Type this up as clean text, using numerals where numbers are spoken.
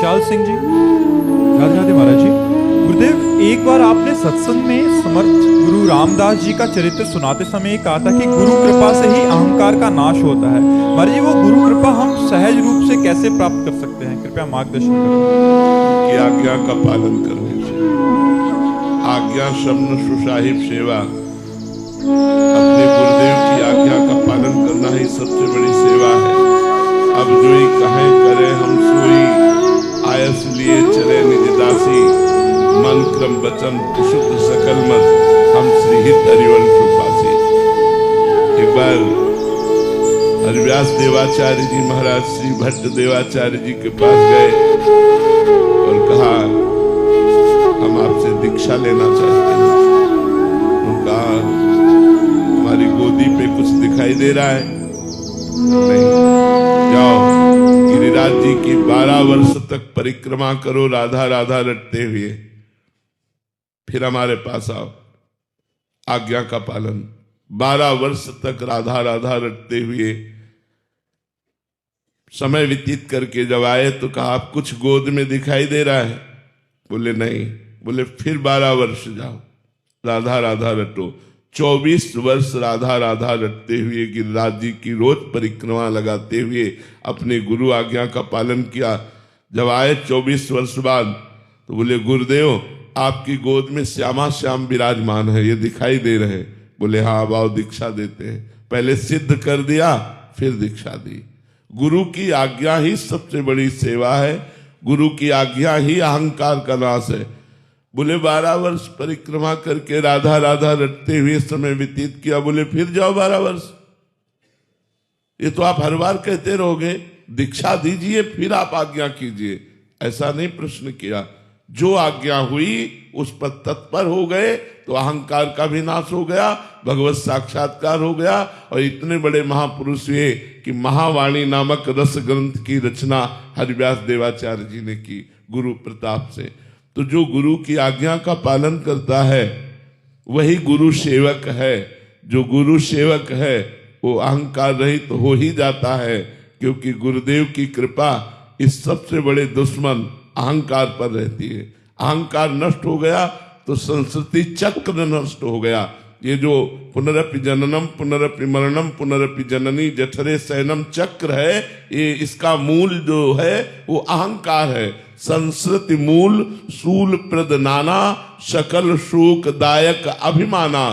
विशाल सिंह जी। राधे राधे महाराज जी। गुरुदेव, एक बार आपने सत्संग में समर्थ गुरु रामदास जी का चरित्र सुनाते समय कहा था कि गुरु कृपा से ही अहंकार का नाश होता है। महाराज जी, वो गुरु कृपा हम सहज रूप से कैसे प्राप्त कर सकते हैं? कृपया मार्गदर्शन करें। कि आज्ञा का पालन करने से, आज्ञा शब्द सुसाहिब सेवा, अपने गुरुदेव की आज्ञा का पालन करना ही सबसे बड़ी सेवा है। अब जो ही कहें करे हम सोई, आयस लिए चले निज दासी, मन क्रम वचन शुद्ध सकल मत, हम श्रीहित हरिवंश सुपासी। एक बार हरिव्यास देवाचार्य जी महाराज श्री भट्ट देवाचार्य जी के पास गए और कहा, हम आपसे दीक्षा लेना चाहते हैं। उनका हमारी गोदी पे कुछ दिखाई दे रहा है? नहीं। जाओ गिरिराज जी की 12 वर्ष तक परिक्रमा करो राधा राधा रटते हुए, फिर हमारे पास आओ। आज्ञा का पालन, 12 वर्ष तक राधा राधा रटते हुए समय व्यतीत करके जब आए तो कहा, आप कुछ गोद में दिखाई दे रहा है? बोले नहीं। बोले फिर 12 वर्ष जाओ, राधा राधा रटो। 24 वर्ष राधा राधा रटते हुए गिरिराज जी की रोज परिक्रमा लगाते हुए अपने गुरु आज्ञा का पालन किया। जब आए 24 वर्ष बाद तो बोले, गुरुदेव आपकी गोद में श्यामा श्याम विराजमान है, ये दिखाई दे रहे। बोले हाँ, अब आओ दीक्षा देते हैं। पहले सिद्ध कर दिया, फिर दीक्षा दी। गुरु की आज्ञा ही सबसे बड़ी सेवा है। गुरु की आज्ञा ही अहंकार का नाश है। बोले 12 वर्ष परिक्रमा करके राधा राधा रटते हुए समय व्यतीत किया। बोले फिर जाओ 12 वर्ष। ये तो आप हर बार कहते रहोगे, दीक्षा दीजिए फिर आप आज्ञा कीजिए, ऐसा नहीं प्रश्न किया। जो आज्ञा हुई उस पर तत्पर हो गए तो अहंकार का भी नाश हो गया, भगवत साक्षात्कार हो गया। और इतने बड़े महापुरुष हुए कि महावाणी नामक रस ग्रंथ की रचना हरिव्यास देवाचार्य जी ने की गुरु प्रताप से। तो जो गुरु की आज्ञा का पालन करता है वही गुरु सेवक है। जो गुरु सेवक है वो अहंकार रहित तो हो ही जाता है, क्योंकि गुरुदेव की कृपा इस सबसे बड़े दुश्मन अहंकार पर रहती है। अहंकार नष्ट हो गया तो संस्कृति चक्र नष्ट हो गया। ये जो पुनरपि जननम पुनरपि मरणम पुनरपि जननी जठरे शयनम चक्र है, ये इसका मूल जो है वो अहंकार है। संस्कृति मूल शूल प्रद नाना, सकल शोक दायक अभिमाना।